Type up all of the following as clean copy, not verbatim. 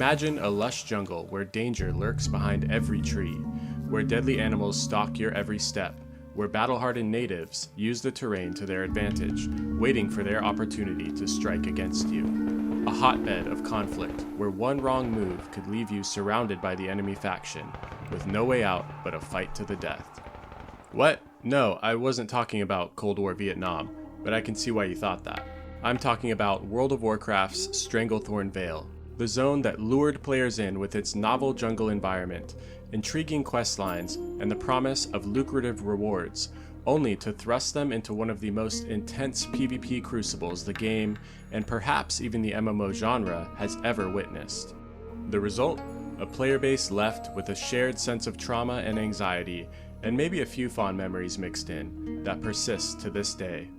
Imagine a lush jungle where danger lurks behind every tree, where deadly animals stalk your every step, where battle-hardened natives use the terrain to their advantage, waiting for their opportunity to strike against you. A hotbed of conflict where one wrong move could leave you surrounded by the enemy faction, with no way out but a fight to the death. What? No, I wasn't talking about Cold War Vietnam, but I can see why you thought that. I'm talking about World of Warcraft's Stranglethorn Vale, the zone that lured players in with its novel jungle environment, intriguing quest lines, and the promise of lucrative rewards, only to thrust them into one of the most intense PvP crucibles the game, and perhaps even the MMO genre, has ever witnessed. The result? A player base left with a shared sense of trauma and anxiety, and maybe a few fond memories mixed in, that persists to this day.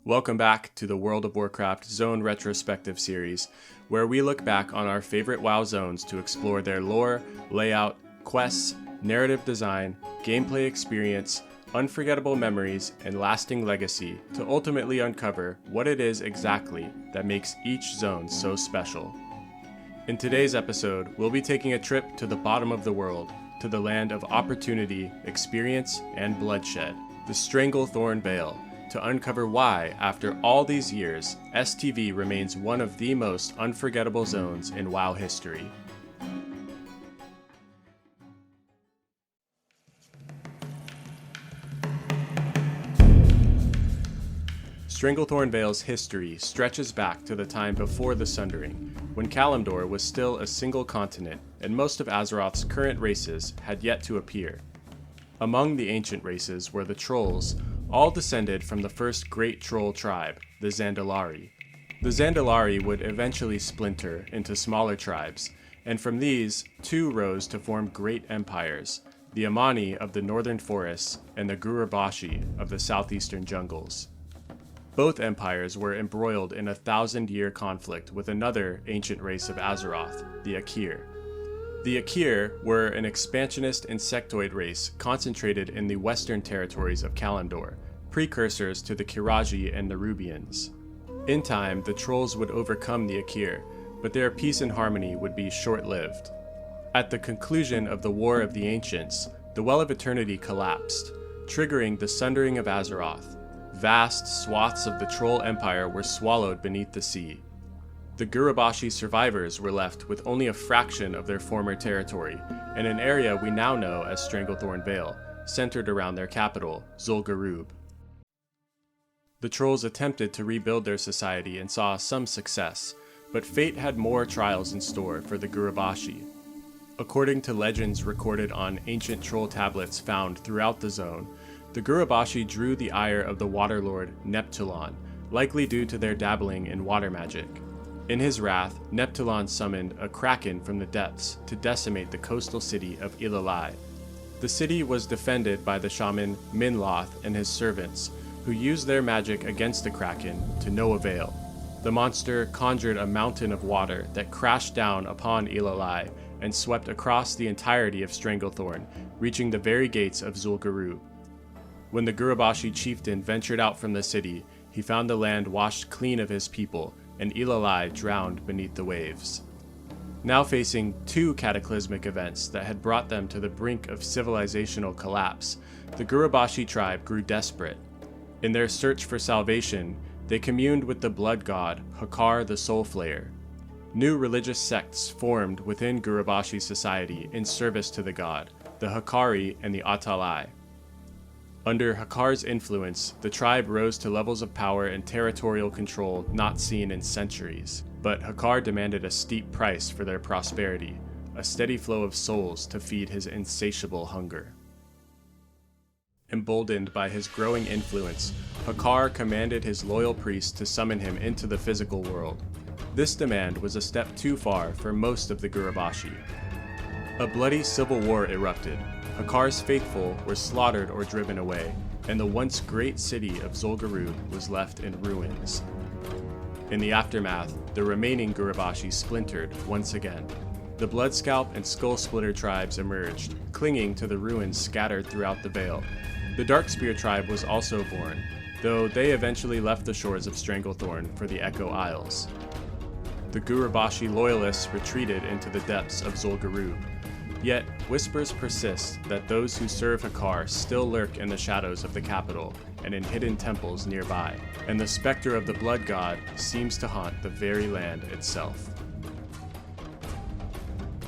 Welcome back to the World of Warcraft Zone Retrospective series, where we look back on our favorite WoW zones to explore their lore, layout, quests, narrative design, gameplay experience, unforgettable memories, and lasting legacy to ultimately uncover what it is exactly that makes each zone so special. In today's episode, we'll be taking a trip to the bottom of the world, to the land of opportunity, experience, and bloodshed, the Stranglethorn Vale, to uncover why, after all these years, STV remains one of the most unforgettable zones in WoW history. Stranglethorn Vale's history stretches back to the time before the Sundering, when Kalimdor was still a single continent and most of Azeroth's current races had yet to appear. Among the ancient races were the Trolls, all descended from the first great troll tribe, the Zandalari. The Zandalari would eventually splinter into smaller tribes, and from these, two rose to form great empires, the Amani of the northern forests and the Gurubashi of the southeastern jungles. Both empires were embroiled in a 1,000-year conflict with another ancient race of Azeroth, the Akir. The Akir were an expansionist insectoid race concentrated in the western territories of Kalimdor, precursors to the Kiraji and Nerubians. In time, the Trolls would overcome the Akir, but their peace and harmony would be short-lived. At the conclusion of the War of the Ancients, the Well of Eternity collapsed, triggering the Sundering of Azeroth. Vast swaths of the Troll Empire were swallowed beneath the sea. The Gurubashi survivors were left with only a fraction of their former territory, and an area we now know as Stranglethorn Vale, centered around their capital, Zul'Gurub. The Trolls attempted to rebuild their society and saw some success, but fate had more trials in store for the Gurubashi. According to legends recorded on ancient troll tablets found throughout the zone, the Gurubashi drew the ire of the Waterlord Neptulon, likely due to their dabbling in water magic. In his wrath, Neptulon summoned a kraken from the depths to decimate the coastal city of Ilalai. The city was defended by the shaman Minloth and his servants, who used their magic against the kraken to no avail. The monster conjured a mountain of water that crashed down upon Ilalai and swept across the entirety of Stranglethorn, reaching the very gates of Zul'Gurub. When the Gurubashi chieftain ventured out from the city, he found the land washed clean of his people, and Ilalai drowned beneath the waves. Now facing two cataclysmic events that had brought them to the brink of civilizational collapse, the Gurubashi tribe grew desperate. In their search for salvation, they communed with the blood god, Hakar the Soulflayer. New religious sects formed within Gurubashi society in service to the god, the Hakari and the Atalai. Under Hakar's influence, the tribe rose to levels of power and territorial control not seen in centuries, but Hakar demanded a steep price for their prosperity, a steady flow of souls to feed his insatiable hunger. Emboldened by his growing influence, Hakar commanded his loyal priests to summon him into the physical world. This demand was a step too far for most of the Gurubashi. A bloody civil war erupted. Hakar's faithful were slaughtered or driven away, and the once great city of Zul'Gurub was left in ruins. In the aftermath, the remaining Gurubashi splintered once again. The Bloodscalp and Skullsplitter tribes emerged, clinging to the ruins scattered throughout the Vale. The Darkspear tribe was also born, though they eventually left the shores of Stranglethorn for the Echo Isles. the Gurubashi loyalists retreated into the depths of Zul'Gurub. Yet, whispers persist that those who serve Hakkar still lurk in the shadows of the capital and in hidden temples nearby, and the specter of the blood god seems to haunt the very land itself.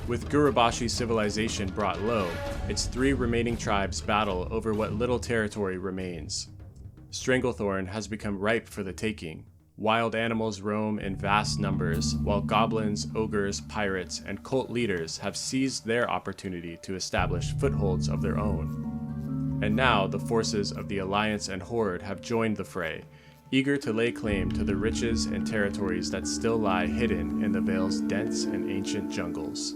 With Gurubashi civilization brought low, its 3 remaining tribes battle over what little territory remains. Stranglethorn has become ripe for the taking. Wild animals roam in vast numbers, while goblins, ogres, pirates, and cult leaders have seized their opportunity to establish footholds of their own. And now the forces of the Alliance and Horde have joined the fray, eager to lay claim to the riches and territories that still lie hidden in the Vale's dense and ancient jungles.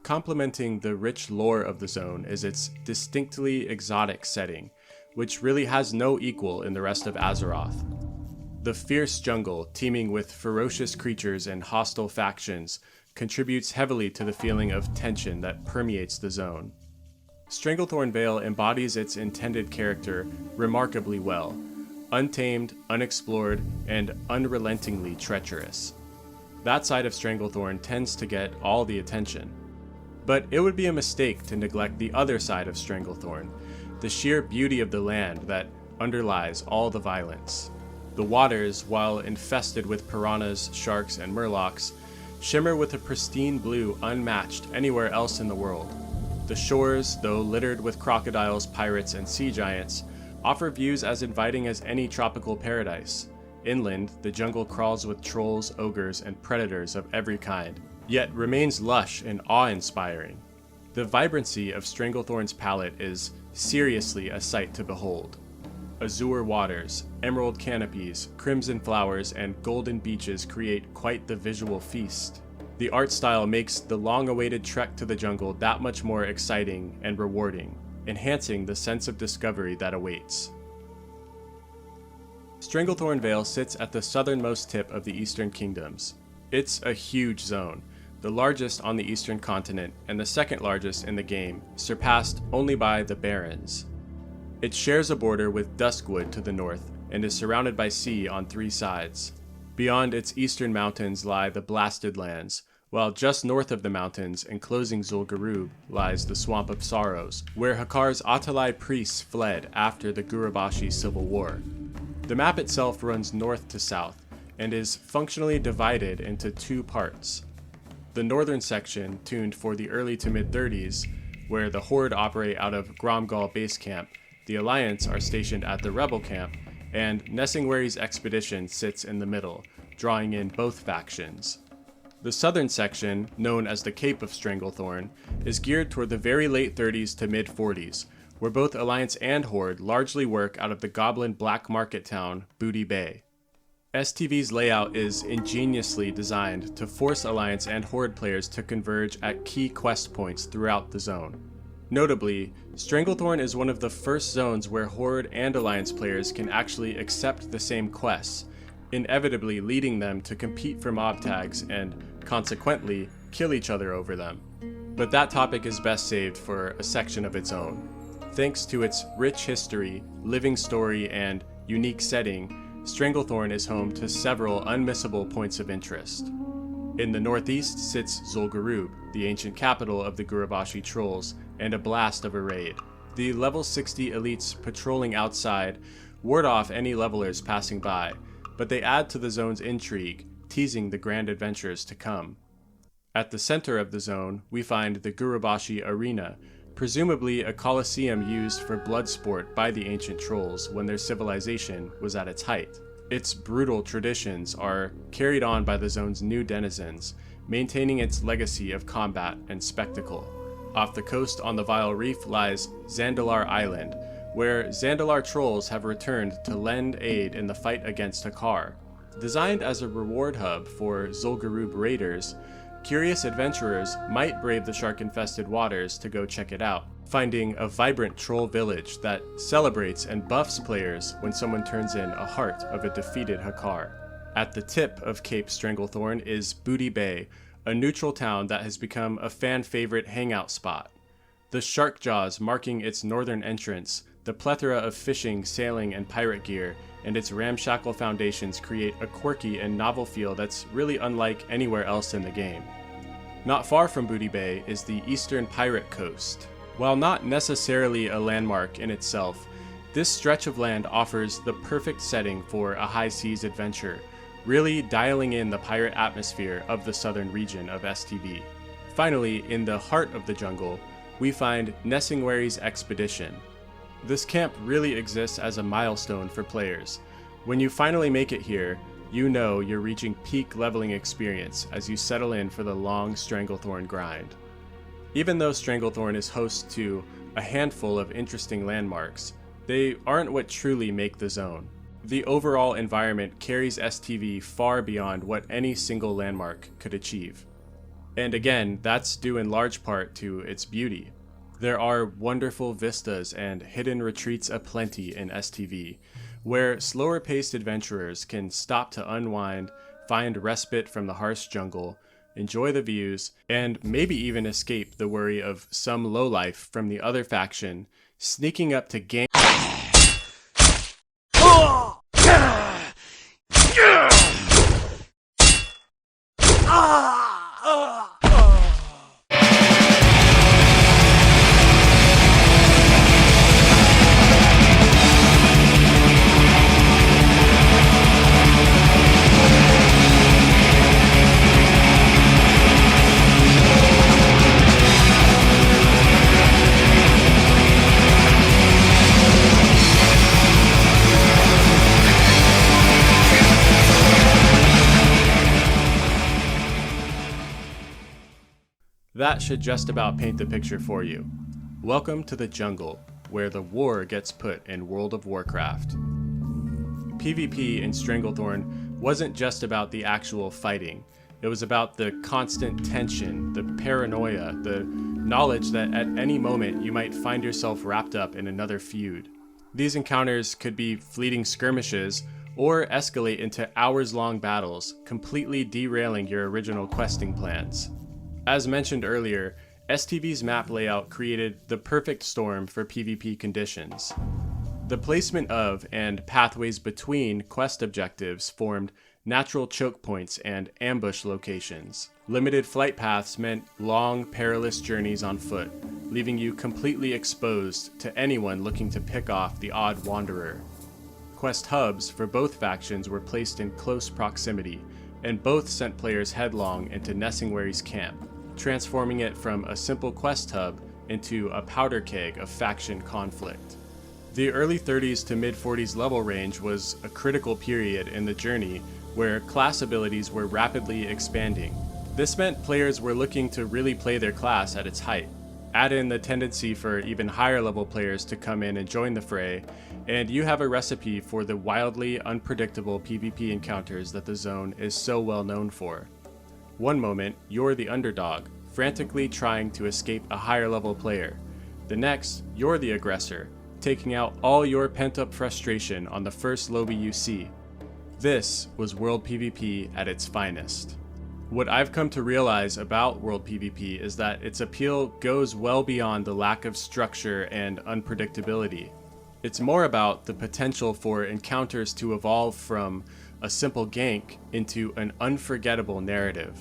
Complementing the rich lore of the zone is its distinctly exotic setting, which really has no equal in the rest of Azeroth. The fierce jungle, teeming with ferocious creatures and hostile factions, contributes heavily to the feeling of tension that permeates the zone. Stranglethorn Vale embodies its intended character remarkably well, untamed, unexplored, and unrelentingly treacherous. That side of Stranglethorn tends to get all the attention. But it would be a mistake to neglect the other side of Stranglethorn, the sheer beauty of the land that underlies all the violence. The waters, while infested with piranhas, sharks, and murlocs, shimmer with a pristine blue unmatched anywhere else in the world. The shores, though littered with crocodiles, pirates, and sea giants, offer views as inviting as any tropical paradise. Inland, the jungle crawls with trolls, ogres, and predators of every kind, yet remains lush and awe-inspiring. The vibrancy of Stranglethorn's palette is seriously a sight to behold. Azure waters, emerald canopies, crimson flowers, and golden beaches create quite the visual feast. The art style makes the long-awaited trek to the jungle that much more exciting and rewarding, enhancing the sense of discovery that awaits. Stranglethorn Vale sits at the southernmost tip of the Eastern Kingdoms. It's a huge zone, the largest on the Eastern continent and the second largest in the game, surpassed only by the Barrens. It shares a border with Duskwood to the north and is surrounded by sea on 3 sides. Beyond its eastern mountains lie the Blasted Lands, while just north of the mountains, enclosing Zul'Gurub, lies the Swamp of Sorrows, where Hakkar's Atalai priests fled after the Gurubashi Civil War. The map itself runs north to south, and is functionally divided into 2 parts. The northern section, tuned for the early to mid-30s, where the Horde operate out of Gromgal Base Camp, the Alliance are stationed at the Rebel Camp, and Nessingwary's expedition sits in the middle, drawing in both factions. The southern section, known as the Cape of Stranglethorn, is geared toward the very late 30s to mid-40s, where both Alliance and Horde largely work out of the goblin black market town, Booty Bay. STV's layout is ingeniously designed to force Alliance and Horde players to converge at key quest points throughout the zone. Notably, Stranglethorn is one of the first zones where Horde and Alliance players can actually accept the same quests, inevitably leading them to compete for mob tags and, consequently, kill each other over them. But that topic is best saved for a section of its own. Thanks to its rich history, living story, and unique setting, Stranglethorn is home to several unmissable points of interest. In the northeast sits Zul'Gurub, the ancient capital of the Gurubashi trolls, and a blast of a raid. The level 60 elites patrolling outside ward off any levelers passing by, but they add to the zone's intrigue, teasing the grand adventures to come. At the center of the zone, we find the Gurubashi Arena, presumably a coliseum used for blood sport by the ancient trolls when their civilization was at its height. Its brutal traditions are carried on by the zone's new denizens, maintaining its legacy of combat and spectacle. Off the coast on the Vile Reef lies Zandalar Island, where Zandalar trolls have returned to lend aid in the fight against Hakkar. Designed as a reward hub for Zul'Gurub raiders, curious adventurers might brave the shark-infested waters to go check it out, finding a vibrant troll village that celebrates and buffs players when someone turns in a heart of a defeated Hakkar. At the tip of Cape Stranglethorn is Booty Bay, a neutral town that has become a fan-favorite hangout spot. The shark jaws marking its northern entrance, The plethora of fishing, sailing, and pirate gear and its ramshackle foundations create a quirky and novel feel that's really unlike anywhere else in the game. Not far from Booty Bay is the Eastern Pirate Coast. While not necessarily a landmark in itself, this stretch of land offers the perfect setting for a high seas adventure, really dialing in the pirate atmosphere of the southern region of STV. Finally, in the heart of the jungle, we find Nessingwary's Expedition. This camp really exists as a milestone for players. When you finally make it here, you know you're reaching peak leveling experience as you settle in for the long Stranglethorn grind. Even though Stranglethorn is host to a handful of interesting landmarks, they aren't what truly make the zone. The overall environment carries STV far beyond what any single landmark could achieve. And again, that's due in large part to its beauty. There are wonderful vistas and hidden retreats aplenty in STV, where slower-paced adventurers can stop to unwind, find respite from the harsh jungle, enjoy the views, and maybe even escape the worry of some lowlife from the other faction sneaking up to gang. That should just about paint the picture for you. Welcome to the jungle, where the war gets put in World of Warcraft. PvP in Stranglethorn wasn't just about the actual fighting. It was about the constant tension, the paranoia, the knowledge that at any moment you might find yourself wrapped up in another feud. These encounters could be fleeting skirmishes or escalate into hours-long battles, completely derailing your original questing plans. As mentioned earlier, STV's map layout created the perfect storm for PvP conditions. The placement of and pathways between quest objectives formed natural choke points and ambush locations. Limited flight paths meant long, perilous journeys on foot, leaving you completely exposed to anyone looking to pick off the odd wanderer. Quest hubs for both factions were placed in close proximity, and both sent players headlong into Nessingwary's camp, transforming it from a simple quest hub into a powder keg of faction conflict. The early 30s to mid 40s level range was a critical period in the journey where class abilities were rapidly expanding. This meant players were looking to really play their class at its height. Add in the tendency for even higher level players to come in and join the fray, and you have a recipe for the wildly unpredictable PvP encounters that the zone is so well known for. One moment, you're the underdog, frantically trying to escape a higher level player. The next, you're the aggressor, taking out all your pent-up frustration on the first lobby you see. This was World PvP at its finest. What I've come to realize about World PvP is that its appeal goes well beyond the lack of structure and unpredictability. It's more about the potential for encounters to evolve from a simple gank into an unforgettable narrative.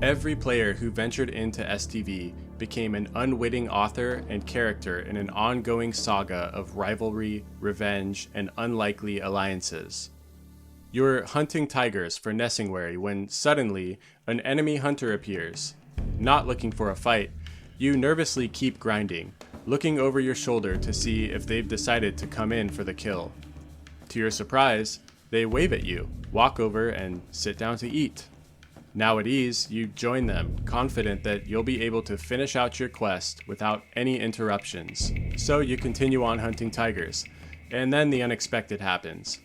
Every player who ventured into STV became an unwitting author and character in an ongoing saga of rivalry, revenge, and unlikely alliances. You're hunting tigers for Nessingwary when suddenly an enemy hunter appears. Not looking for a fight, you nervously keep grinding, looking over your shoulder to see if they've decided to come in for the kill. To your surprise, they wave at you, walk over, and sit down to eat. Now at ease, you join them, confident that you'll be able to finish out your quest without any interruptions. So you continue on hunting tigers, and then the unexpected happens.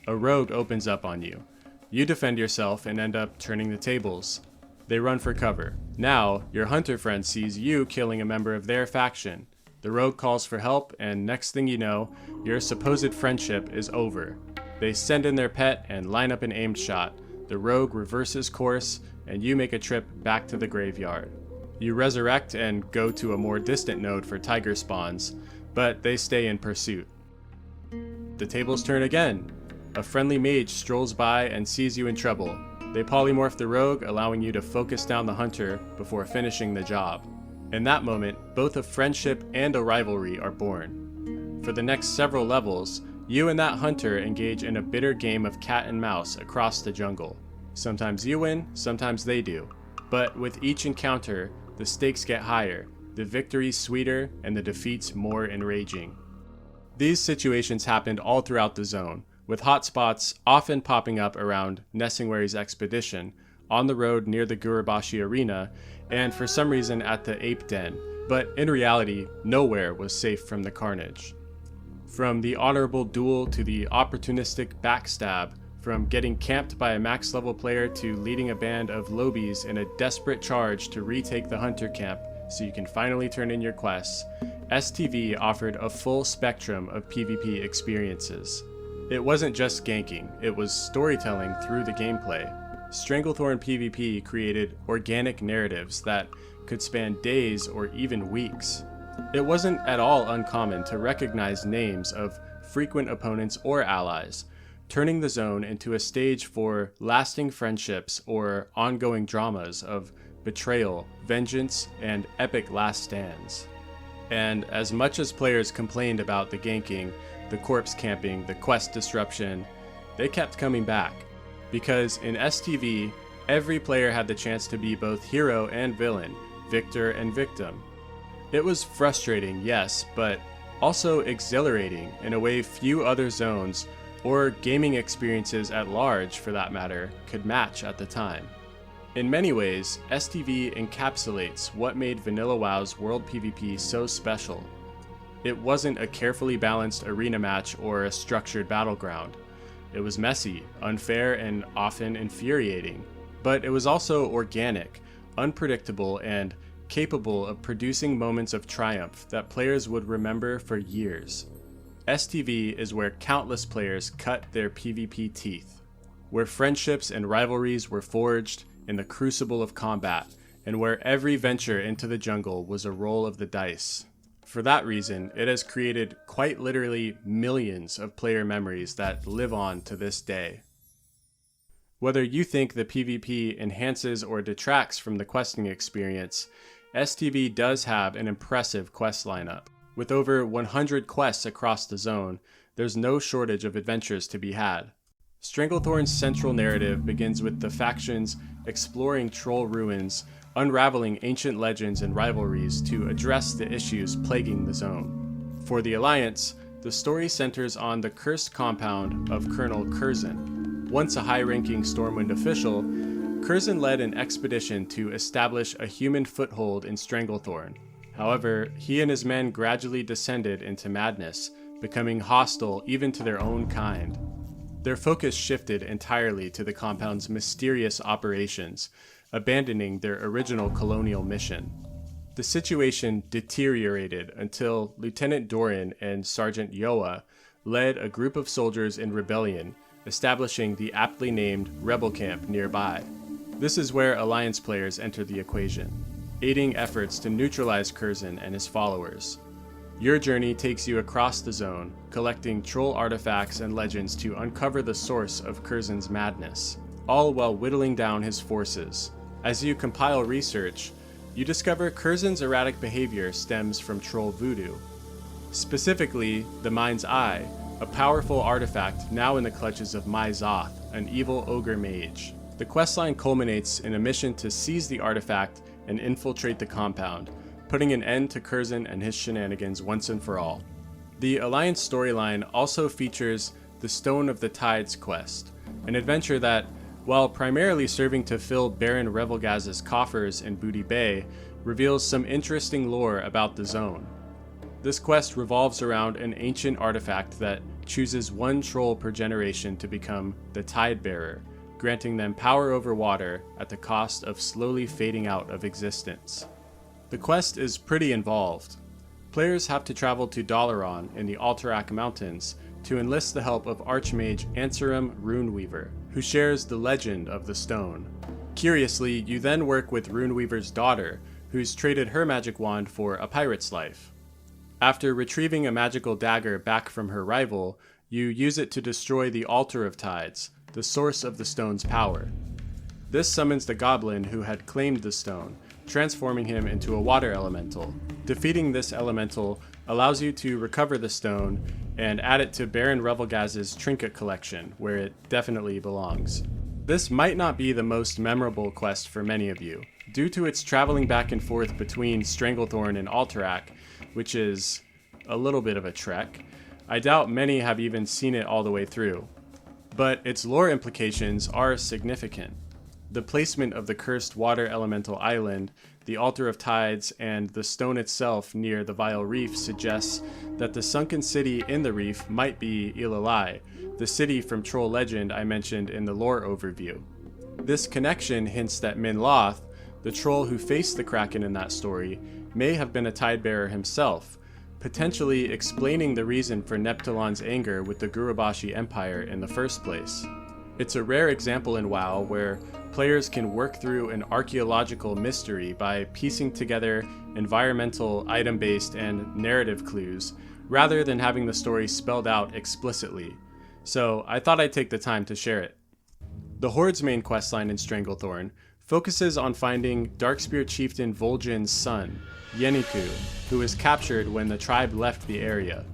A rogue opens up on you. You defend yourself and end up turning the tables. They run for cover. Now, your hunter friend sees you killing a member of their faction. The rogue calls for help, and next thing you know, your supposed friendship is over. They send in their pet and line up an aimed shot. The rogue reverses course, and you make a trip back to the graveyard. You resurrect and go to a more distant node for tiger spawns, but they stay in pursuit. The tables turn again. A friendly mage strolls by and sees you in trouble. They polymorph the rogue, allowing you to focus down the hunter before finishing the job. In that moment, both a friendship and a rivalry are born. For the next several levels, you and that hunter engage in a bitter game of cat and mouse across the jungle. Sometimes you win, sometimes they do. But with each encounter, the stakes get higher, the victories sweeter, and the defeats more enraging. These situations happened all throughout the zone, with hotspots often popping up around Nessingwary's expedition, on the road near the Gurubashi arena, and for some reason at the Ape Den, but in reality, nowhere was safe from the carnage. From the honorable duel to the opportunistic backstab, from getting camped by a max level player to leading a band of lobies in a desperate charge to retake the hunter camp so you can finally turn in your quests, STV offered a full spectrum of PvP experiences. It wasn't just ganking, it was storytelling through the gameplay. Stranglethorn PvP created organic narratives that could span days or even weeks. It wasn't at all uncommon to recognize names of frequent opponents or allies, turning the zone into a stage for lasting friendships or ongoing dramas of betrayal, vengeance, and epic last stands. And as much as players complained about the ganking, the corpse camping, the quest disruption, they kept coming back. Because in STV, every player had the chance to be both hero and villain, victor and victim. It was frustrating, yes, but also exhilarating in a way few other zones, or gaming experiences at large for that matter, could match at the time. In many ways, STV encapsulates what made Vanilla WoW's World PvP so special. It wasn't a carefully balanced arena match or a structured battleground. It was messy, unfair, and often infuriating, but it was also organic, unpredictable, and capable of producing moments of triumph that players would remember for years. STV is where countless players cut their PvP teeth, where friendships and rivalries were forged in the crucible of combat, and where every venture into the jungle was a roll of the dice. For that reason, it has created quite literally millions of player memories that live on to this day. Whether you think the PvP enhances or detracts from the questing experience, STV does have an impressive quest lineup. With over 100 quests across the zone, there's no shortage of adventures to be had. Stranglethorn's central narrative begins with the factions exploring troll ruins, unraveling ancient legends and rivalries to address the issues plaguing the zone. For the Alliance, the story centers on the cursed compound of Colonel Curzon. Once a high-ranking Stormwind official, Curzon led an expedition to establish a human foothold in Stranglethorn. However, he and his men gradually descended into madness, becoming hostile even to their own kind. Their focus shifted entirely to the compound's mysterious operations, abandoning their original colonial mission. The situation deteriorated until Lieutenant Doran and Sergeant Yoa led a group of soldiers in rebellion, establishing the aptly named Rebel Camp nearby. This is where Alliance players enter the equation, aiding efforts to neutralize Curzon and his followers. Your journey takes you across the zone, collecting troll artifacts and legends to uncover the source of Curzon's madness, all while whittling down his forces. As you compile research, you discover Curzon's erratic behavior stems from troll voodoo. Specifically, the Mind's Eye, a powerful artifact now in the clutches of Mai Zoth, an evil ogre mage. The questline culminates in a mission to seize the artifact and infiltrate the compound, putting an end to Curzon and his shenanigans once and for all. The Alliance storyline also features the Stone of the Tides quest, an adventure that, while primarily serving to fill Baron Revelgaz's coffers in Booty Bay, reveals some interesting lore about the zone. This quest revolves around an ancient artifact that chooses one troll per generation to become the Tide Bearer, granting them power over water at the cost of slowly fading out of existence. The quest is pretty involved. Players have to travel to Dalaran in the Alterac Mountains to enlist the help of Archmage Ansarum Runeweaver, who shares the legend of the stone. Curiously, you then work with Runeweaver's daughter, who's traded her magic wand for a pirate's life. After retrieving a magical dagger back from her rival, you use it to destroy the Altar of Tides, the source of the stone's power. This summons the goblin who had claimed the stone, transforming him into a water elemental. Defeating this elemental allows you to recover the stone and add it to Baron Revelgaz's trinket collection, where it definitely belongs. This might not be the most memorable quest for many of you, due to its traveling back and forth between Stranglethorn and Alterac, which is a little bit of a trek. I doubt many have even seen it all the way through, but its lore implications are significant. The placement of the cursed water elemental island, the Altar of Tides, and the stone itself near the Vile Reef suggests that the sunken city in the reef might be Ilalai, the city from Troll Legend I mentioned in the lore overview. This connection hints that Minloth, the troll who faced the Kraken in that story, may have been a Tidebearer himself, potentially explaining the reason for Neptulon's anger with the Gurubashi Empire in the first place. It's a rare example in WoW where players can work through an archaeological mystery by piecing together environmental, item-based, and narrative clues, rather than having the story spelled out explicitly. So I thought I'd take the time to share it. The Horde's main questline in Stranglethorn focuses on finding Darkspear chieftain Vol'jin's son, Yeniku, who was captured when the tribe left the area.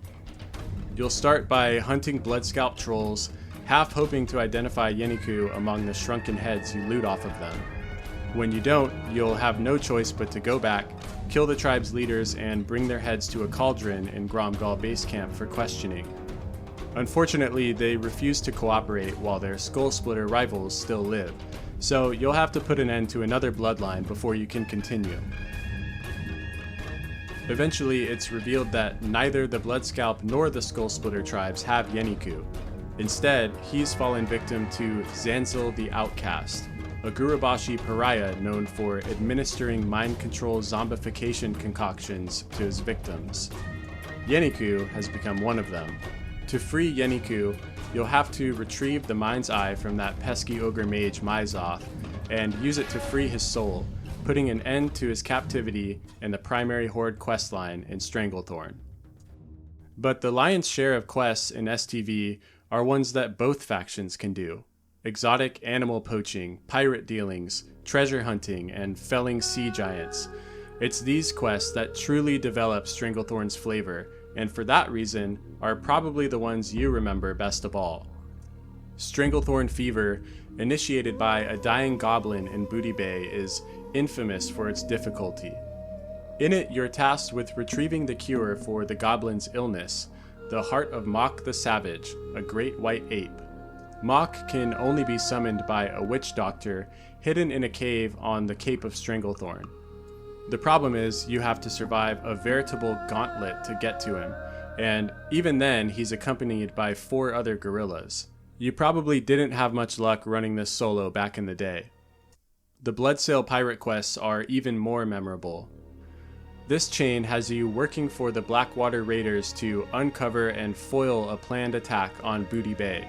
You'll start by hunting Bloodscalp trolls, half hoping to identify Yeniku among the shrunken heads you loot off of them. When you don't, you'll have no choice but to go back, kill the tribe's leaders, and bring their heads to a cauldron in Gromgal base camp for questioning. Unfortunately, they refuse to cooperate while their Skull Splitter rivals still live, so you'll have to put an end to another bloodline before you can continue. Eventually, it's revealed that neither the Bloodscalp nor the Skull Splitter tribes have Yeniku. Instead, he's fallen victim to Zanzil the Outcast, a Gurubashi pariah known for administering mind control zombification concoctions to his victims. Yeniku has become one of them. To free Yeniku, you'll have to retrieve the Mind's Eye from that pesky ogre mage Myzoth and use it to free his soul, putting an end to his captivity in the primary Horde questline in Stranglethorn. But the lion's share of quests in STV are ones that both factions can do: exotic animal poaching, pirate dealings, treasure hunting, and felling sea giants. It's these quests that truly develop Stranglethorn's flavor, and for that reason are probably the ones you remember best of all. Stranglethorn Fever, initiated by a dying goblin in Booty Bay, is infamous for its difficulty. In it, you're tasked with retrieving the cure for the goblin's illness, the heart of Mok the Savage, a great white ape. Mok can only be summoned by a witch doctor hidden in a cave on the Cape of Stranglethorn. The problem is you have to survive a veritable gauntlet to get to him, and even then he's accompanied by 4 other gorillas. You probably didn't have much luck running this solo back in the day. The Bloodsail pirate quests are even more memorable. This chain has you working for the Blackwater Raiders to uncover and foil a planned attack on Booty Bay.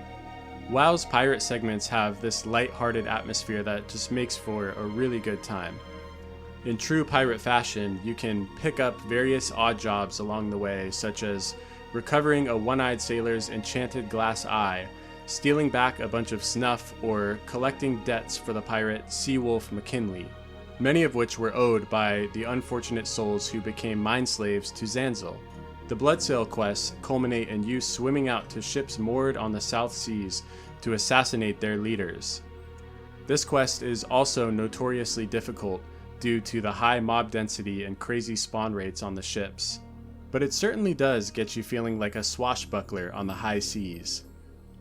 WoW's pirate segments have this light-hearted atmosphere that just makes for a really good time. In true pirate fashion, you can pick up various odd jobs along the way, such as recovering a one-eyed sailor's enchanted glass eye, stealing back a bunch of snuff, or collecting debts for the pirate Seawolf McKinley, many of which were owed by the unfortunate souls who became mind slaves to Zanzil. The Bloodsail quests culminate in you swimming out to ships moored on the South Seas to assassinate their leaders. This quest is also notoriously difficult due to the high mob density and crazy spawn rates on the ships, but it certainly does get you feeling like a swashbuckler on the high seas.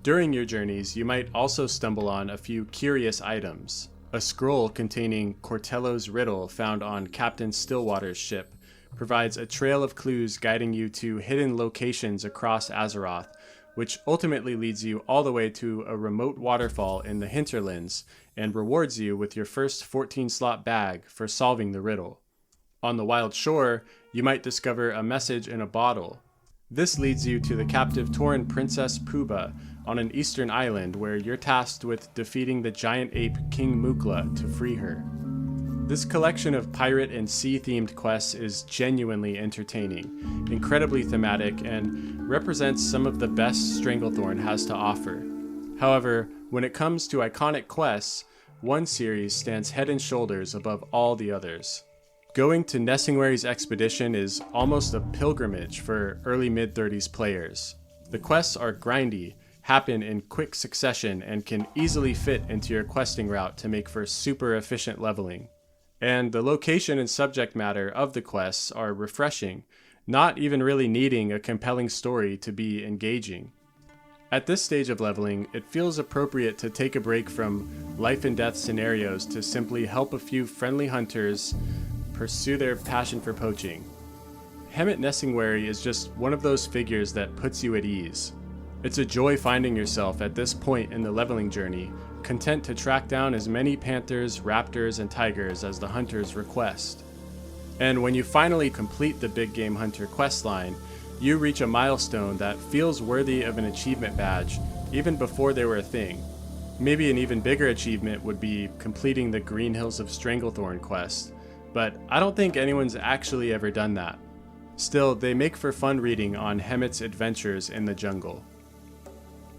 During your journeys, you might also stumble on a few curious items. A scroll containing Cortello's riddle found on Captain Stillwater's ship provides a trail of clues guiding you to hidden locations across Azeroth, which ultimately leads you all the way to a remote waterfall in the hinterlands and rewards you with your first 14-slot bag for solving the riddle. On the Wild Shore, you might discover a message in a bottle. This leads you to the captive Tauren Princess Puba on an eastern island where you're tasked with defeating the giant ape King Mukla to free her. This collection of pirate and sea-themed quests is genuinely entertaining, incredibly thematic, and represents some of the best Stranglethorn has to offer. However, when it comes to iconic quests, one series stands head and shoulders above all the others. Going to Nessingwary's expedition is almost a pilgrimage for early mid-30s players. The quests are grindy, happen in quick succession, and can easily fit into your questing route to make for super efficient leveling. And the location and subject matter of the quests are refreshing, not even really needing a compelling story to be engaging. At this stage of leveling, it feels appropriate to take a break from life and death scenarios to simply help a few friendly hunters pursue their passion for poaching. Hemmet Nessingwary is just one of those figures that puts you at ease. It's a joy finding yourself at this point in the leveling journey, content to track down as many panthers, raptors, and tigers as the hunters request. And when you finally complete the Big Game Hunter questline, you reach a milestone that feels worthy of an achievement badge even before they were a thing. Maybe an even bigger achievement would be completing the Green Hills of Stranglethorn quest, but I don't think anyone's actually ever done that. Still, they make for fun reading on Hemmet's adventures in the jungle.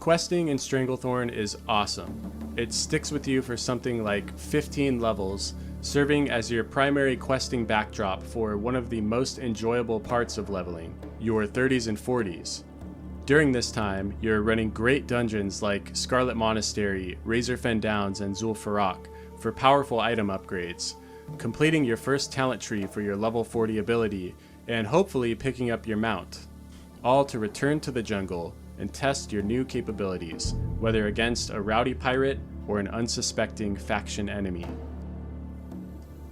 Questing in Stranglethorn is awesome. It sticks with you for something like 15 levels, serving as your primary questing backdrop for one of the most enjoyable parts of leveling, your 30s and 40s. During this time, you're running great dungeons like Scarlet Monastery, Razorfen Downs, and Zul'Farrak for powerful item upgrades, completing your first talent tree for your level 40 ability, and hopefully picking up your mount, all to return to the jungle and test your new capabilities, whether against a rowdy pirate or an unsuspecting faction enemy.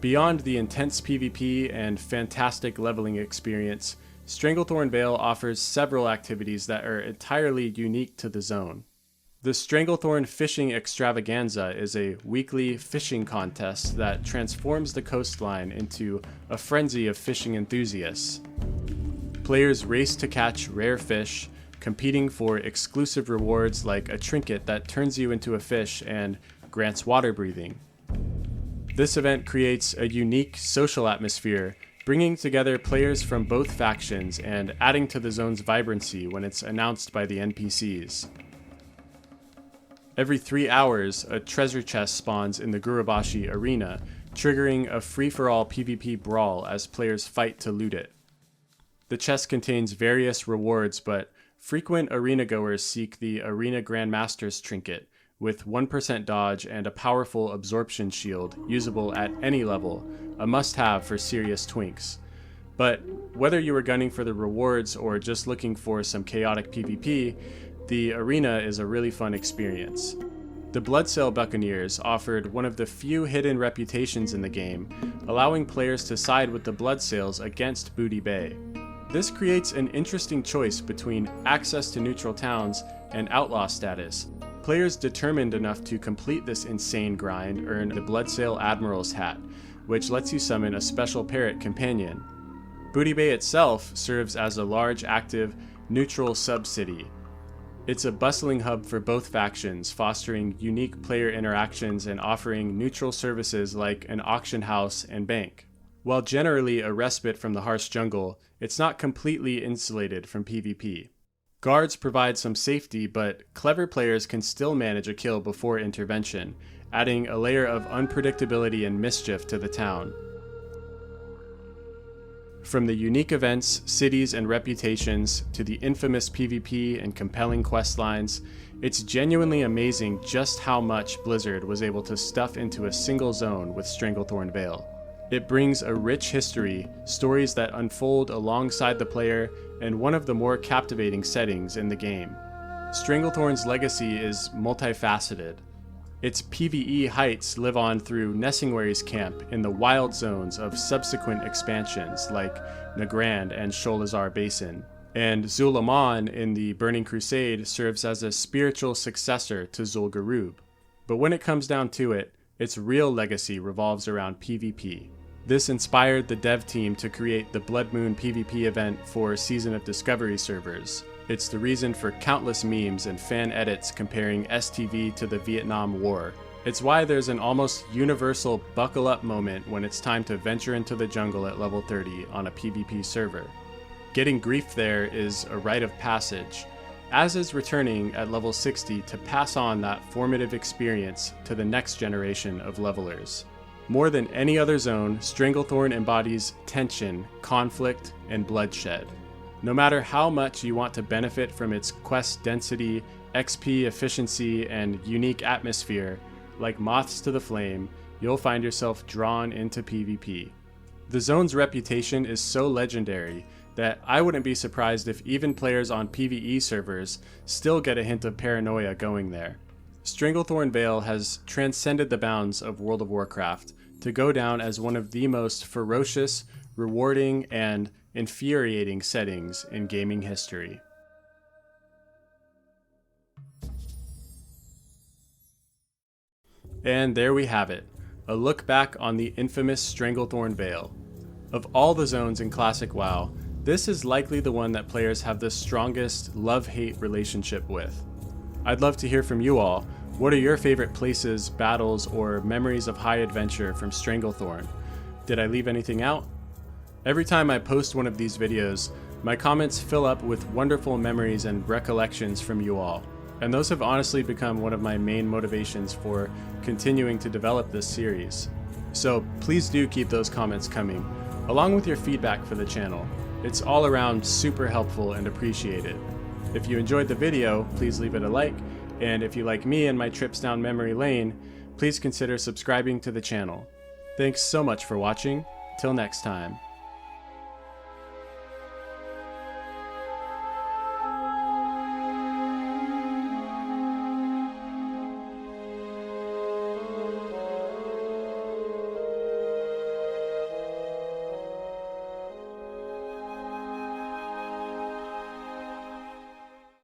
Beyond the intense PvP and fantastic leveling experience, Stranglethorn Vale offers several activities that are entirely unique to the zone. The Stranglethorn Fishing Extravaganza is a weekly fishing contest that transforms the coastline into a frenzy of fishing enthusiasts. Players race to catch rare fish, competing for exclusive rewards like a trinket that turns you into a fish and grants water breathing. This event creates a unique social atmosphere, bringing together players from both factions and adding to the zone's vibrancy when it's announced by the NPCs. Every 3 hours, a treasure chest spawns in the Gurubashi arena, triggering a free-for-all PvP brawl as players fight to loot it. The chest contains various rewards, but frequent arena goers seek the Arena Grandmaster's trinket, with 1% dodge and a powerful absorption shield usable at any level, a must-have for serious twinks. But whether you were gunning for the rewards or just looking for some chaotic PvP, the arena is a really fun experience. The Bloodsail Buccaneers offered one of the few hidden reputations in the game, allowing players to side with the Bloodsails against Booty Bay. This creates an interesting choice between access to neutral towns and outlaw status. Players determined enough to complete this insane grind earn the Bloodsail Admiral's hat, which lets you summon a special parrot companion. Booty Bay itself serves as a large, active, neutral sub-city. It's a bustling hub for both factions, fostering unique player interactions and offering neutral services like an auction house and bank. While generally a respite from the harsh jungle, it's not completely insulated from PvP. Guards provide some safety, but clever players can still manage a kill before intervention, adding a layer of unpredictability and mischief to the town. From the unique events, cities, and reputations to the infamous PvP and compelling questlines, it's genuinely amazing just how much Blizzard was able to stuff into a single zone with Stranglethorn Vale. It brings a rich history, stories that unfold alongside the player, and one of the more captivating settings in the game. Stranglethorn's legacy is multifaceted. Its PvE heights live on through Nessingwary's camp in the wild zones of subsequent expansions like Nagrand and Sholazar Basin, and Zul-Aman in the Burning Crusade serves as a spiritual successor to Zul'Gurub. But when it comes down to it, its real legacy revolves around PvP. This inspired the dev team to create the Blood Moon PvP event for Season of Discovery servers. It's the reason for countless memes and fan edits comparing STV to the Vietnam War. It's why there's an almost universal buckle up moment when it's time to venture into the jungle at level 30 on a PvP server. Getting grief there is a rite of passage, as is returning at level 60 to pass on that formative experience to the next generation of levelers. More than any other zone, Stranglethorn embodies tension, conflict, and bloodshed. No matter how much you want to benefit from its quest density, XP efficiency, and unique atmosphere, like moths to the flame, you'll find yourself drawn into PvP. The zone's reputation is so legendary that I wouldn't be surprised if even players on PvE servers still get a hint of paranoia going there. Stranglethorn Vale has transcended the bounds of World of Warcraft to go down as one of the most ferocious, rewarding, and infuriating settings in gaming history. And there we have it, a look back on the infamous Stranglethorn Vale. Of all the zones in Classic WoW, this is likely the one that players have the strongest love-hate relationship with. I'd love to hear from you all. What are your favorite places, battles, or memories of high adventure from Stranglethorn? Did I leave anything out? Every time I post one of these videos, my comments fill up with wonderful memories and recollections from you all, and those have honestly become one of my main motivations for continuing to develop this series. So please do keep those comments coming, along with your feedback for the channel. It's all around super helpful and appreciated. If you enjoyed the video, please leave it a like, and if you like me and my trips down memory lane, please consider subscribing to the channel. Thanks so much for watching. Till next time.